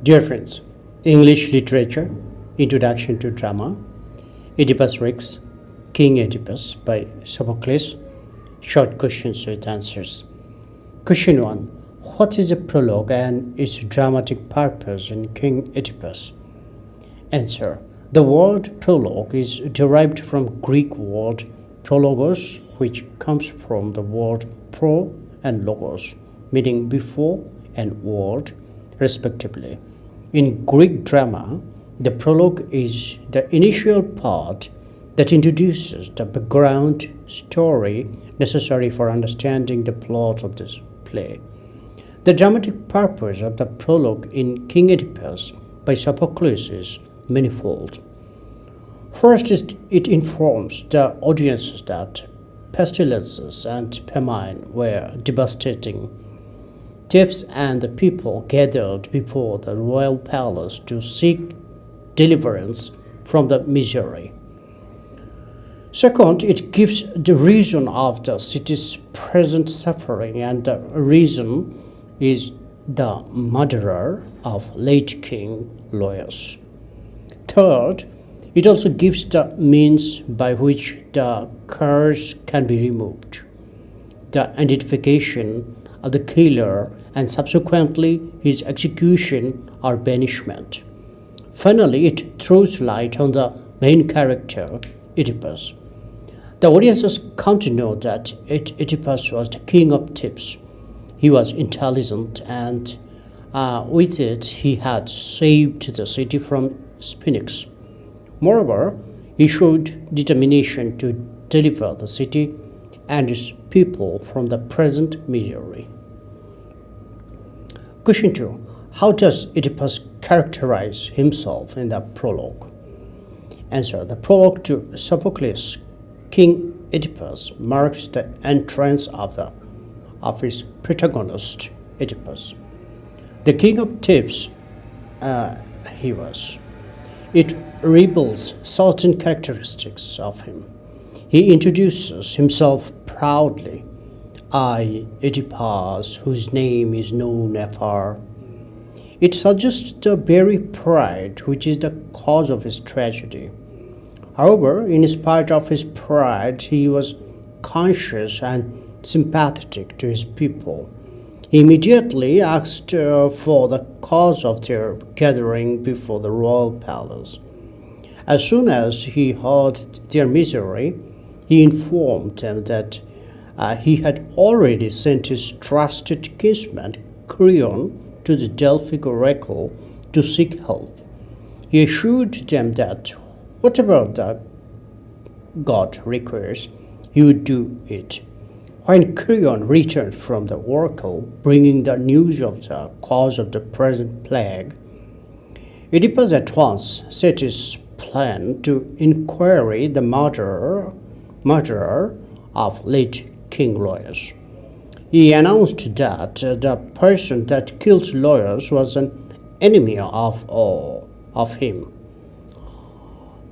Dear friends, English Literature, Introduction to Drama, Oedipus Rex, King Oedipus by Sophocles, short questions with answers. Question 1. What is a prologue and its dramatic purpose in King Oedipus? Answer. The word prologue is derived from Greek word prologos, which comes from the word pro and logos, meaning before and word, respectively. In Greek drama, the prologue is the initial part that introduces the background story necessary for understanding the plot of this play. The dramatic purpose of the prologue in King Oedipus by Sophocles is manifold. First, it informs the audiences that pestilences and famine were devastating. Thebes and the people gathered before the royal palace to seek deliverance from the misery. Second, it gives the reason of the city's present suffering, and the reason is the murderer of late King Laius. Third, it also gives the means by which the curse can be removed, the identification of the killer, and subsequently his execution or banishment. Finally, it throws light on the main character, Oedipus. The audiences come to know that Oedipus was the king of Thebes. He was intelligent, and with it he had saved the city from Sphinx. Moreover, he showed determination to deliver the city and its people from the present misery. Question 2. How does Oedipus characterize himself in the prologue? Answer. The prologue to Sophocles' King Oedipus marks the entrance of his protagonist, Oedipus. The king of Thebes he was. It reveals certain characteristics of him. He introduces himself proudly. I, Oedipus, whose name is known afar. It suggests the very pride which is the cause of his tragedy. However, in spite of his pride, he was conscious and sympathetic to his people. He immediately asked for the cause of their gathering before the royal palace. As soon as he heard their misery, he informed them that he had already sent his trusted kinsman Creon to the Delphic oracle to seek help. He assured them that whatever the god requires, he would do it. When Creon returned from the oracle, bringing the news of the cause of the present plague, Oedipus at once set his plan to inquiry the murderer of late King Laius. He announced that the person that killed Laius was an enemy of him.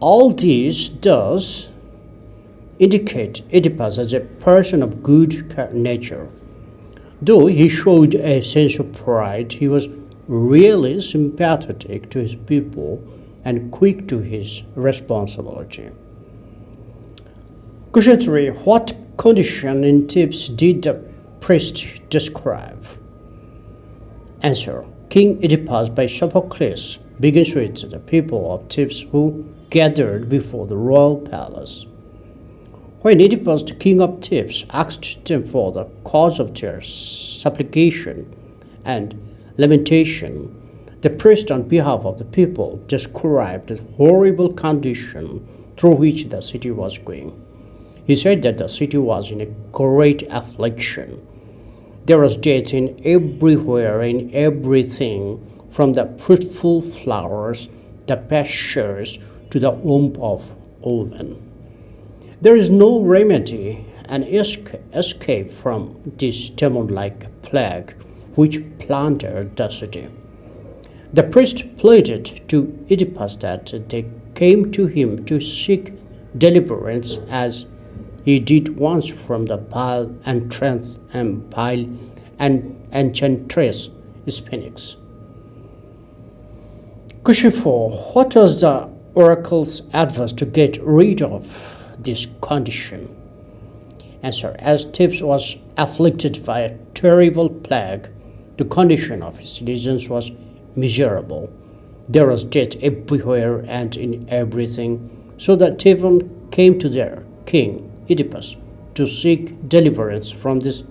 All this does indicate Oedipus as a person of good nature. Though he showed a sense of pride, he was really sympathetic to his people and quick to his responsibility. Question 3. What condition in Thebes did the priest describe? Answer. King Oedipus by Sophocles begins with the people of Thebes who gathered before the royal palace. When Oedipus, the king of Thebes, asked them for the cause of their supplication and lamentation, the priest on behalf of the people described the horrible condition through which the city was going. He said that the city was in a great affliction. There was death in everywhere, in everything, from the fruitful flowers, the pastures, to the womb of woman. There is no remedy and escape from this demon-like plague which plundered the city. The priest pleaded to Oedipus that they came to him to seek deliverance as he did once from the vile enchantress Sphinx. Question 4. What was the oracle's advice to get rid of this condition? Answer. As Thebes was afflicted by a terrible plague, the condition of its citizens was miserable. There was death everywhere and in everything, so that Theban came to their king, Oedipus, to seek deliverance from this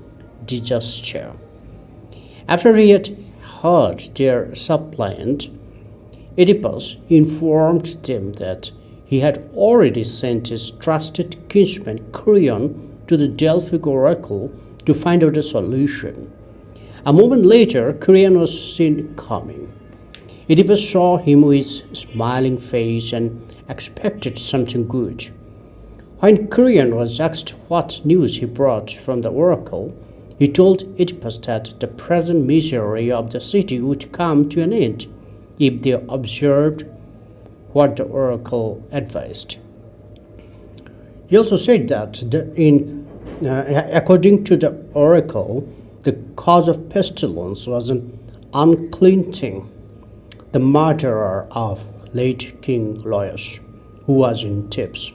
disaster. After he had heard their suppliant, Oedipus informed them that he had already sent his trusted kinsman Creon to the Delphic oracle to find out a solution. A moment later, Creon was seen coming. Oedipus saw him with smiling face and expected something good. When Creon was asked what news he brought from the oracle, he told Oedipus that the present misery of the city would come to an end if they observed what the oracle advised. He also said that according to the oracle, the cause of pestilence was an unclean thing, the murderer of late King Laius, who was in Thebes.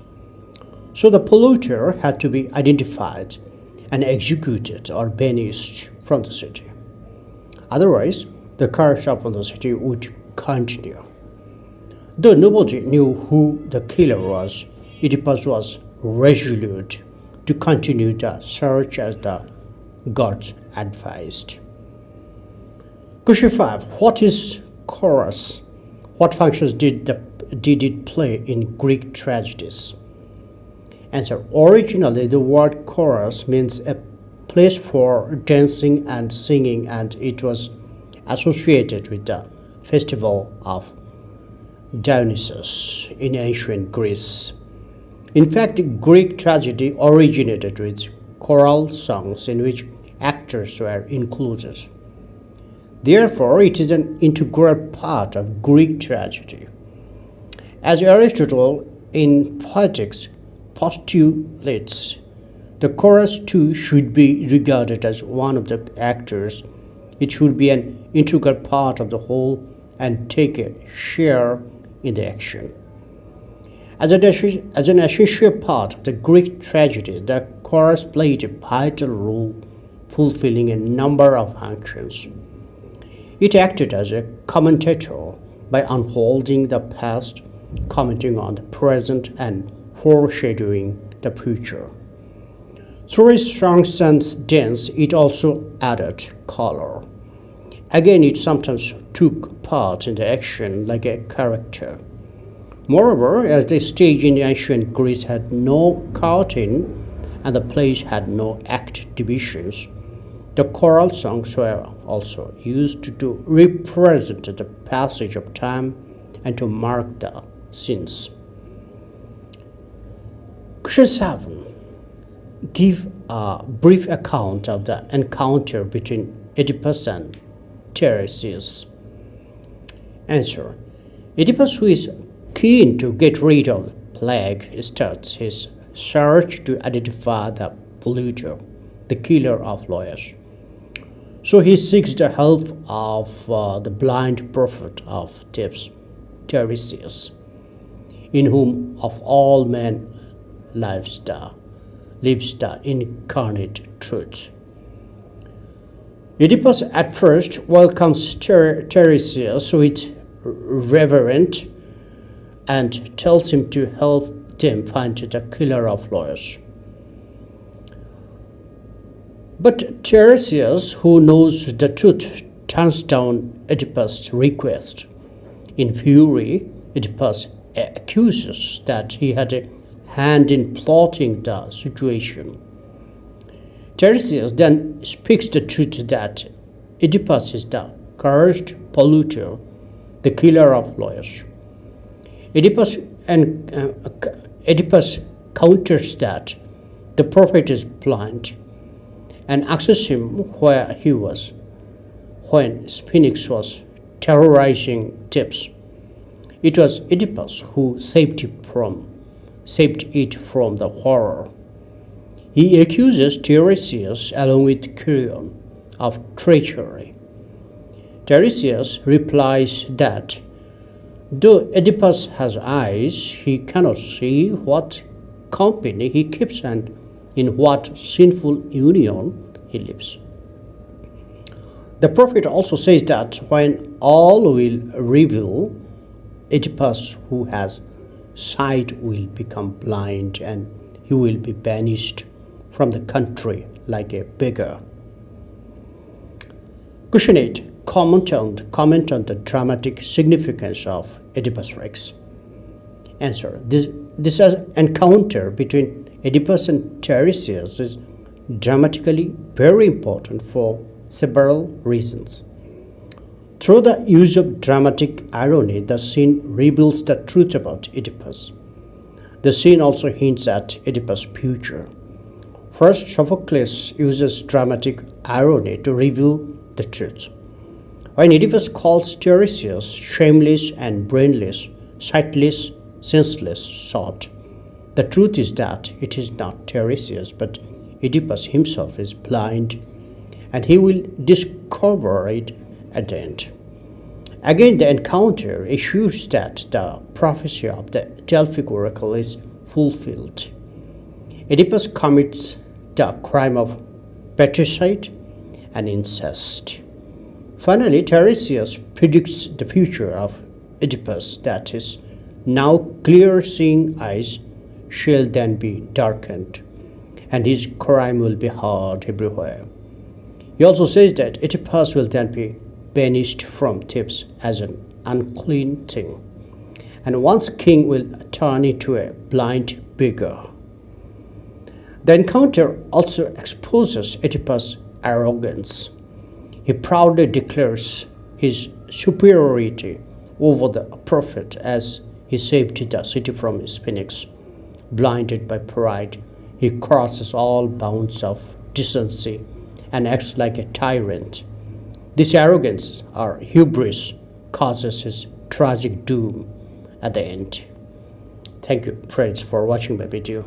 So the polluter had to be identified and executed or banished from the city. Otherwise, the curse upon the city would continue. Though nobody knew who the killer was, Oedipus was resolute to continue the search as the gods advised. Question 5. What is chorus? What functions did it play in Greek tragedies? Answer. Originally, the word chorus means a place for dancing and singing, and it was associated with the festival of Dionysus in ancient Greece. In fact, Greek tragedy originated with choral songs in which actors were included. Therefore, it is an integral part of Greek tragedy. As Aristotle in Poetics postulates, the chorus too should be regarded as one of the actors. It should be an integral part of the whole and take a share in the action. As an essential part of the Greek tragedy, the chorus played a vital role, fulfilling a number of functions. It acted as a commentator by unfolding the past, commenting on the present, and foreshadowing the future. Through its songs and dance, it also added color. Again, it sometimes took part in the action like a character. Moreover, as the stage in ancient Greece had no curtain and the plays had no act divisions, the choral songs were also used to represent the passage of time and to mark the scenes. Question 7. Give a brief account of the encounter between Oedipus and Tiresias. Answer. Oedipus, who is keen to get rid of the plague, starts his search to identify the polluter, the killer of Laius. So he seeks the help of the blind prophet of Thebes, Tiresias, in whom of all men lives the incarnate truth. Oedipus at first welcomes Tiresias with reverence and tells him to help them find the killer of Laius. But Tiresias, who knows the truth, turns down Oedipus' request. In fury, Oedipus accuses that he had a hand in plotting the situation. Tiresias then speaks the truth that Oedipus is the cursed polluter, the killer of Laius. Oedipus counters that the prophet is blind and asks him where he was when Phoenix was terrorizing Thebes. It was Oedipus who saved it from the horror. He accuses Tiresias along with Creon of treachery. Tiresias replies that Though Oedipus has eyes, he cannot see what company he keeps and in what sinful union he lives. The prophet also says that when all will reveal, Oedipus, who has sight, will become blind and he will be banished from the country like a beggar. Question 8. Comment on the dramatic significance of Oedipus Rex. Answer. This encounter between Oedipus and Tiresias is dramatically very important for several reasons. Through the use of dramatic irony, the scene reveals the truth about Oedipus. The scene also hints at Oedipus' future. First, Sophocles uses dramatic irony to reveal the truth. When Oedipus calls Tiresias shameless and brainless, sightless, senseless sot, the truth is that it is not Tiresias, but Oedipus himself is blind, and he will discover it at the end. Again, the encounter assures that the prophecy of the Delphic oracle is fulfilled. Oedipus commits the crime of patricide and incest. Finally, Tiresias predicts the future of Oedipus, that his now clear-seeing eyes shall then be darkened, and his crime will be heard everywhere. He also says that Oedipus will then be banished from Thebes as an unclean thing, and once king will turn into a blind beggar. The encounter also exposes Oedipus' arrogance. He proudly declares his superiority over the prophet as he saved the city from Sphinx. Blinded by pride, he crosses all bounds of decency and acts like a tyrant. This arrogance or hubris causes his tragic doom at the end. Thank you, friends, for watching my video.